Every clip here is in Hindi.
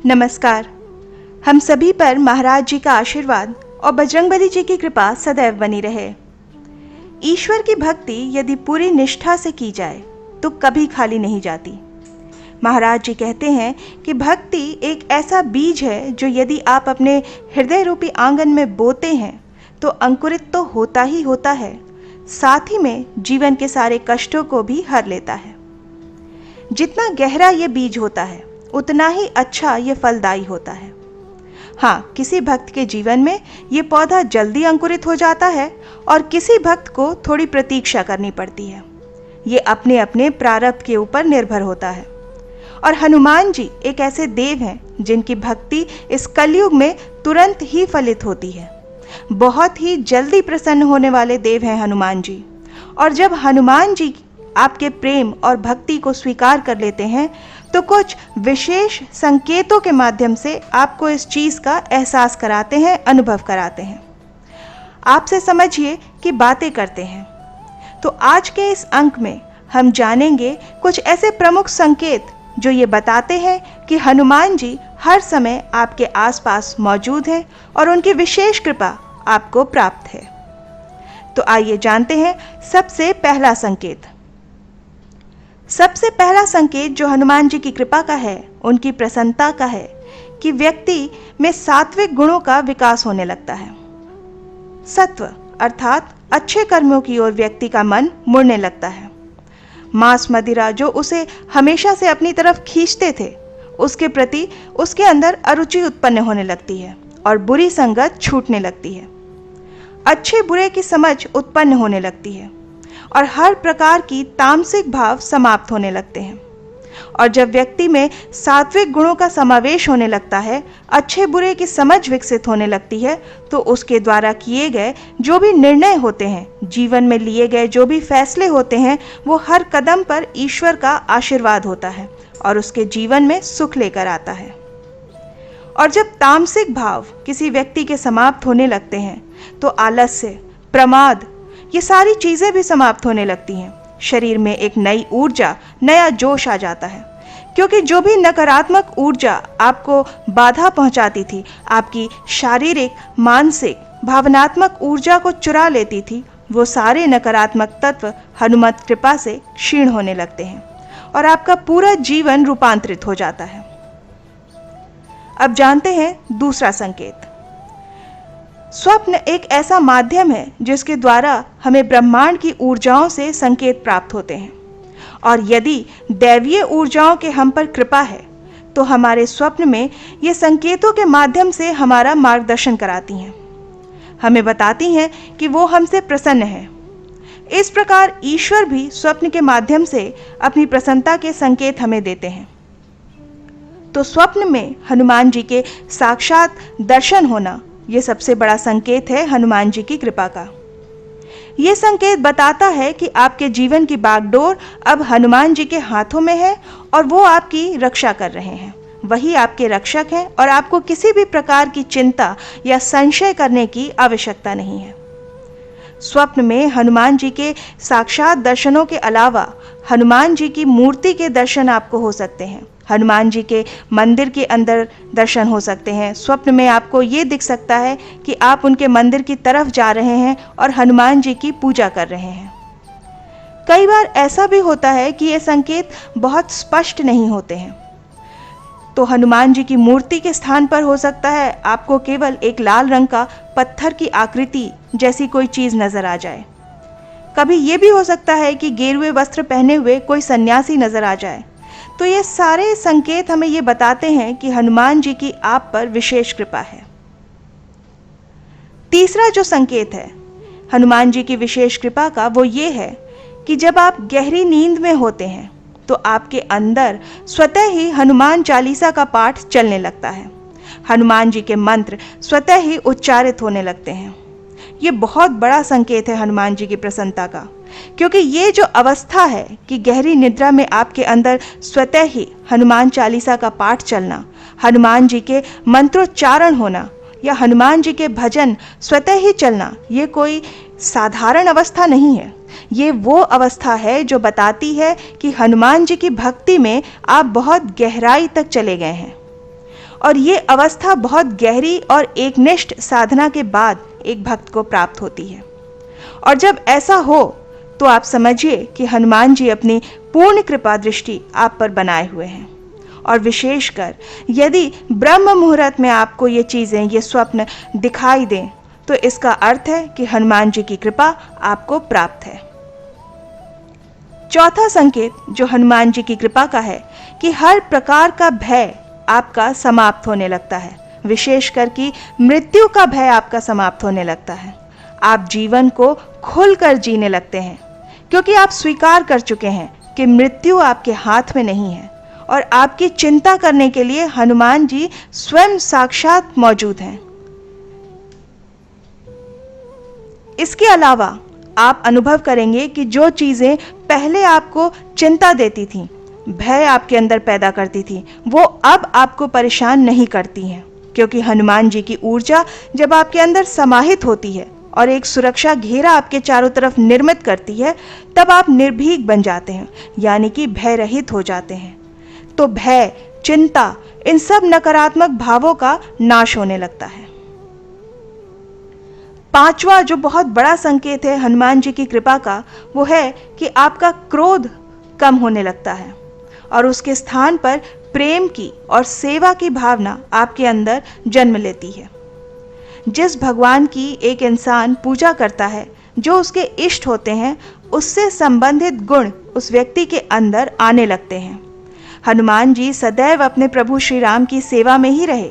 नमस्कार। हम सभी पर महाराज जी का आशीर्वाद और बजरंगबली जी की कृपा सदैव बनी रहे। ईश्वर की भक्ति यदि पूरी निष्ठा से की जाए तो कभी खाली नहीं जाती। महाराज जी कहते हैं कि भक्ति एक ऐसा बीज है जो यदि आप अपने हृदय रूपी आंगन में बोते हैं तो अंकुरित तो होता ही होता है, साथ ही में जीवन के सारे कष्टों को भी हर लेता है। जितना गहरा ये बीज होता है उतना ही अच्छा ये फलदायी होता है। हाँ, किसी भक्त के जीवन में ये पौधा जल्दी अंकुरित हो जाता है और किसी भक्त को थोड़ी प्रतीक्षा करनी पड़ती है। ये अपने अपने प्रारब्ध के ऊपर निर्भर होता है। और हनुमान जी एक ऐसे देव हैं जिनकी भक्ति इस कलयुग में तुरंत ही फलित होती है। बहुत ही जल्दी प्रसन्न होने वाले देव हैं हनुमान जी। और जब हनुमान जी आपके प्रेम और भक्ति को स्वीकार कर लेते हैं तो कुछ विशेष संकेतों के माध्यम से आपको इस चीज़ का एहसास कराते हैं, अनुभव कराते हैं। आपसे समझिए कि बातें करते हैं। तो आज के इस अंक में हम जानेंगे कुछ ऐसे प्रमुख संकेत जो ये बताते हैं कि हनुमान जी हर समय आपके आसपास मौजूद हैं और उनकी विशेष कृपा आपको प्राप्त है। तो आइए जानते हैं सबसे पहला संकेत। सबसे पहला संकेत जो हनुमान जी की कृपा का है, उनकी प्रसन्नता का है कि व्यक्ति में सात्विक गुणों का विकास होने लगता है। सत्व अर्थात अच्छे कर्मों की ओर व्यक्ति का मन मुड़ने लगता है। मांस मदिरा जो उसे हमेशा से अपनी तरफ खींचते थे, उसके प्रति उसके अंदर अरुचि उत्पन्न होने लगती है और बुरी संगत छूटने लगती है। अच्छे बुरे की समझ उत्पन्न होने लगती है और हर प्रकार की तामसिक भाव समाप्त होने लगते हैं। और जब व्यक्ति में सात्विक गुणों का समावेश होने लगता है, अच्छे बुरे की समझ विकसित होने लगती है, तो उसके द्वारा किए गए जो भी निर्णय होते हैं, जीवन में लिए गए जो भी फैसले होते हैं, वो हर कदम पर ईश्वर का आशीर्वाद होता है और उसके जीवन में सुख लेकर आता है। और जब तामसिक भाव किसी व्यक्ति के समाप्त होने लगते हैं तो आलस्य, प्रमाद, ये सारी चीज़ें भी समाप्त होने लगती हैं। शरीर में एक नई ऊर्जा, नया जोश आ जाता है, क्योंकि जो भी नकारात्मक ऊर्जा आपको बाधा पहुंचाती थी, आपकी शारीरिक, मानसिक, भावनात्मक ऊर्जा को चुरा लेती थी, वो सारे नकारात्मक तत्व हनुमत कृपा से क्षीण होने लगते हैं और आपका पूरा जीवन रूपांतरित हो जाता है। अब जानते हैं दूसरा संकेत। स्वप्न एक ऐसा माध्यम है जिसके द्वारा हमें ब्रह्मांड की ऊर्जाओं से संकेत प्राप्त होते हैं और यदि दैवीय ऊर्जाओं के हम पर कृपा है तो हमारे स्वप्न में ये संकेतों के माध्यम से हमारा मार्गदर्शन कराती हैं, हमें बताती हैं कि वो हमसे प्रसन्न है। इस प्रकार ईश्वर भी स्वप्न के माध्यम से अपनी प्रसन्नता के संकेत हमें देते हैं। तो स्वप्न में हनुमान जी के साक्षात दर्शन होना, ये सबसे बड़ा संकेत है हनुमान जी की कृपा का। ये संकेत बताता है कि आपके जीवन की बागडोर अब हनुमान जी के हाथों में है और वो आपकी रक्षा कर रहे हैं। वही आपके रक्षक हैं और आपको किसी भी प्रकार की चिंता या संशय करने की आवश्यकता नहीं है। स्वप्न में हनुमान जी के साक्षात दर्शनों के अलावा हनुमान जी की मूर्ति के दर्शन आपको हो सकते हैं। हनुमान जी के मंदिर के अंदर दर्शन हो सकते हैं। स्वप्न में आपको ये दिख सकता है कि आप उनके मंदिर की तरफ जा रहे हैं और हनुमान जी की पूजा कर रहे हैं। कई बार ऐसा भी होता है कि ये संकेत बहुत स्पष्ट नहीं होते हैं, तो हनुमान जी की मूर्ति के स्थान पर हो सकता है आपको केवल एक लाल रंग का पत्थर की आकृति जैसी कोई चीज़ नजर आ जाए। कभी ये भी हो सकता है कि गेरुए वस्त्र पहने हुए कोई सन्यासी नजर आ जाए। तो ये सारे संकेत हमें ये बताते हैं कि हनुमान जी की आप पर विशेष कृपा है। तीसरा जो संकेत है हनुमान जी की विशेष कृपा का, वो ये है कि जब आप गहरी नींद में होते हैं तो आपके अंदर स्वतः ही हनुमान चालीसा का पाठ चलने लगता है। हनुमान जी के मंत्र स्वतः ही उच्चारित होने लगते हैं। ये बहुत बड़ा संकेत है हनुमान जी की प्रसन्नता का, क्योंकि ये जो अवस्था है कि गहरी निद्रा में आपके अंदर स्वतः ही हनुमान चालीसा का पाठ चलना, हनुमान जी के मंत्रोच्चारण होना या हनुमान जी के भजन स्वतः ही चलना, ये कोई साधारण अवस्था नहीं है। ये वो अवस्था है जो बताती है कि हनुमान जी की भक्ति में आप बहुत गहराई तक चले गए हैं और ये अवस्था बहुत गहरी और एकनिष्ठ साधना के बाद एक भक्त को प्राप्त होती है। और जब ऐसा हो तो आप समझिए कि हनुमान जी अपनी पूर्ण कृपा दृष्टि आप पर बनाए हुए हैं। और विशेषकर यदि ब्रह्म मुहूर्त में आपको ये चीज़ें, ये स्वप्न दिखाई दें, तो इसका अर्थ है कि हनुमान जी की कृपा आपको प्राप्त है। चौथा संकेत जो हनुमान जी की कृपा का है कि हर प्रकार का भय आपका समाप्त होने लगता है, विशेषकर कि मृत्यु का भय आपका समाप्त होने लगता है। आप जीवन को खुलकर जीने लगते हैं, क्योंकि आप स्वीकार कर चुके हैं कि मृत्यु आपके हाथ में नहीं है और आपकी चिंता करने के लिए हनुमान जी स्वयं साक्षात मौजूद हैं। इसके अलावा आप अनुभव करेंगे कि जो चीज़ें पहले आपको चिंता देती थीं, भय आपके अंदर पैदा करती थी, वो अब आपको परेशान नहीं करती हैं, क्योंकि हनुमान जी की ऊर्जा जब आपके अंदर समाहित होती है और एक सुरक्षा घेरा आपके चारों तरफ निर्मित करती है, तब आप निर्भीक बन जाते हैं, यानी कि भय रहित हो जाते हैं। तो भय, चिंता, इन सब नकारात्मक भावों का नाश होने लगता है। पांचवा जो बहुत बड़ा संकेत है हनुमान जी की कृपा का, वो है कि आपका क्रोध कम होने लगता है और उसके स्थान पर प्रेम की और सेवा की भावना आपके अंदर जन्म लेती है। जिस भगवान की एक इंसान पूजा करता है, जो उसके इष्ट होते हैं, उससे संबंधित गुण उस व्यक्ति के अंदर आने लगते हैं। हनुमान जी सदैव अपने प्रभु श्री राम की सेवा में ही रहे,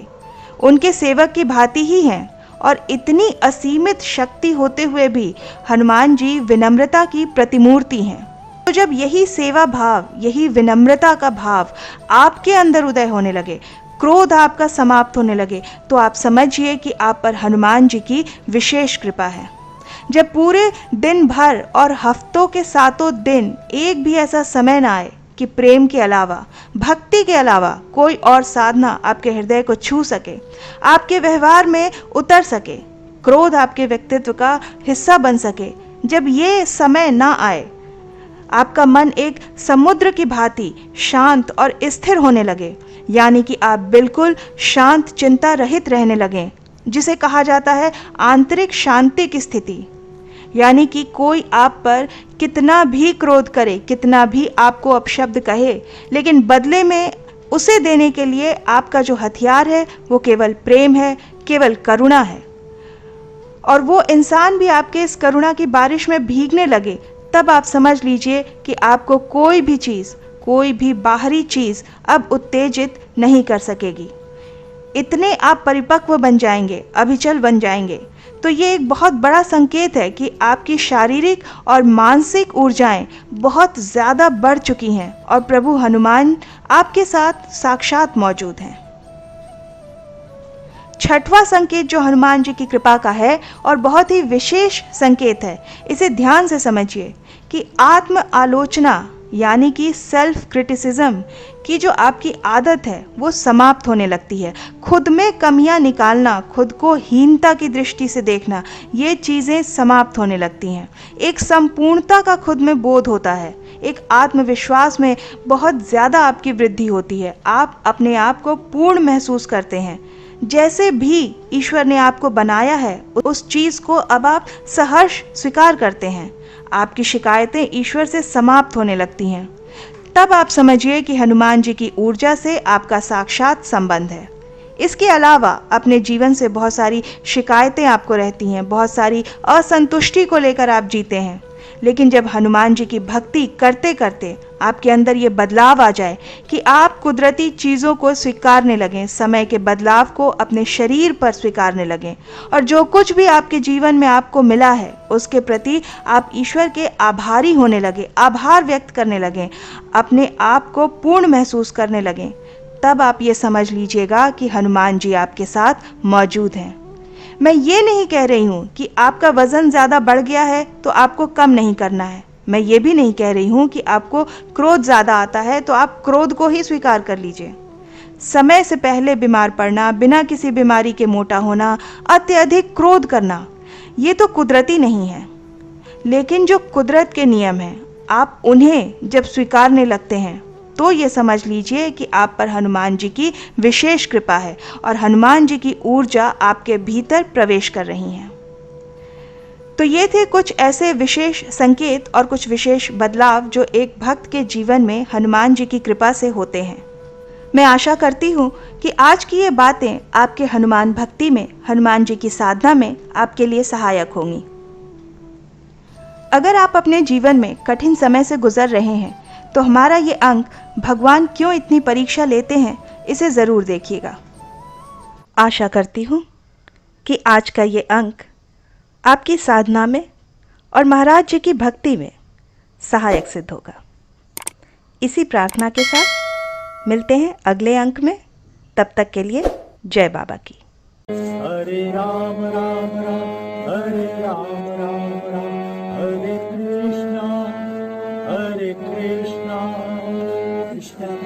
उनके सेवक की भांति ही हैं, और इतनी असीमित शक्ति होते हुए भी हनुमान जी विनम्रता की प्रतिमूर्ति हैं। तो जब यही सेवा भाव, यही विनम्रता का भाव आपके अंदर उदय होने लगे, क्रोध आपका समाप्त होने लगे, तो आप समझिए कि आप पर हनुमान जी की विशेष कृपा है। जब पूरे दिन भर और हफ्तों के 7 दिन एक भी ऐसा समय ना आए कि प्रेम के अलावा, भक्ति के अलावा कोई और साधना आपके हृदय को छू सके, आपके व्यवहार में उतर सके, क्रोध आपके व्यक्तित्व का हिस्सा बन सके, जब ये समय ना आए, आपका मन एक समुद्र की भांति शांत और स्थिर होने लगे, यानी कि आप बिल्कुल शांत, चिंता रहित रहने लगें, जिसे कहा जाता है आंतरिक शांति की स्थिति। यानी कि कोई आप पर कितना भी क्रोध करे, कितना भी आपको अपशब्द कहे, लेकिन बदले में उसे देने के लिए आपका जो हथियार है वो केवल प्रेम है, केवल करुणा है। और वो इंसान भी आपके इस करुणा की बारिश में भीगने लगे, तब आप समझ लीजिए कि आपको कोई भी चीज़, कोई भी बाहरी चीज़ अब उत्तेजित नहीं कर सकेगी। इतने आप परिपक्व बन जाएंगे, अभिचल बन जाएंगे। तो ये एक बहुत बड़ा संकेत है कि आपकी शारीरिक और मानसिक ऊर्जाएं बहुत ज़्यादा बढ़ चुकी हैं और प्रभु हनुमान आपके साथ साक्षात मौजूद हैं। छठवां संकेत जो हनुमान जी की कृपा का है और बहुत ही विशेष संकेत है, इसे ध्यान से समझिए कि आत्म आलोचना यानी कि सेल्फ क्रिटिसिज्म की जो आपकी आदत है वो समाप्त होने लगती है। खुद में कमियां निकालना, खुद को हीनता की दृष्टि से देखना, ये चीज़ें समाप्त होने लगती हैं। एक संपूर्णता का खुद में बोध होता है, एक आत्मविश्वास में बहुत ज़्यादा आपकी वृद्धि होती है। आप अपने आप को पूर्ण महसूस करते हैं, जैसे भी ईश्वर ने आपको बनाया है उस चीज़ को अब आप सहर्ष स्वीकार करते हैं। आपकी शिकायतें ईश्वर से समाप्त होने लगती हैं। तब आप समझिए कि हनुमान जी की ऊर्जा से आपका साक्षात संबंध है। इसके अलावा अपने जीवन से बहुत सारी शिकायतें आपको रहती हैं, बहुत सारी असंतुष्टि को लेकर आप जीते हैं, लेकिन जब हनुमान जी की भक्ति करते करते आपके अंदर ये बदलाव आ जाए कि आप कुदरती चीज़ों को स्वीकारने लगें, समय के बदलाव को अपने शरीर पर स्वीकारने लगें, और जो कुछ भी आपके जीवन में आपको मिला है उसके प्रति आप ईश्वर के आभारी होने लगे, आभार व्यक्त करने लगें, अपने आप को पूर्ण महसूस करने लगें, तब आप ये समझ लीजिएगा कि हनुमान जी आपके साथ मौजूद हैं। मैं ये नहीं कह रही हूँ कि आपका वज़न ज़्यादा बढ़ गया है तो आपको कम नहीं करना है। मैं ये भी नहीं कह रही हूँ कि आपको क्रोध ज़्यादा आता है तो आप क्रोध को ही स्वीकार कर लीजिए। समय से पहले बीमार पड़ना, बिना किसी बीमारी के मोटा होना, अत्यधिक क्रोध करना, ये तो कुदरती नहीं है। लेकिन जो कुदरत के नियम हैं, आप उन्हें जब स्वीकारने लगते हैं तो ये समझ लीजिए कि आप पर हनुमान जी की विशेष कृपा है और हनुमान जी की ऊर्जा आपके भीतर प्रवेश कर रही है। तो ये थे कुछ ऐसे विशेष संकेत और कुछ विशेष बदलाव जो एक भक्त के जीवन में हनुमान जी की कृपा से होते हैं। मैं आशा करती हूँ कि आज की ये बातें आपके हनुमान भक्ति में, हनुमान जी की साधना में आपके लिए सहायक होंगी। अगर आप अपने जीवन में कठिन समय से गुजर रहे हैं तो हमारा ये अंक भगवान क्यों इतनी परीक्षा लेते हैं, इसे ज़रूर देखिएगा। आशा करती हूँ कि आज का ये अंक आपकी साधना में और महाराज जी की भक्ति में सहायक सिद्ध होगा। इसी प्रार्थना के साथ मिलते हैं अगले अंक में। तब तक के लिए जय बाबा की। हरे राम राम राम हरे राम राम राम हरे कृष्णा कृष्णा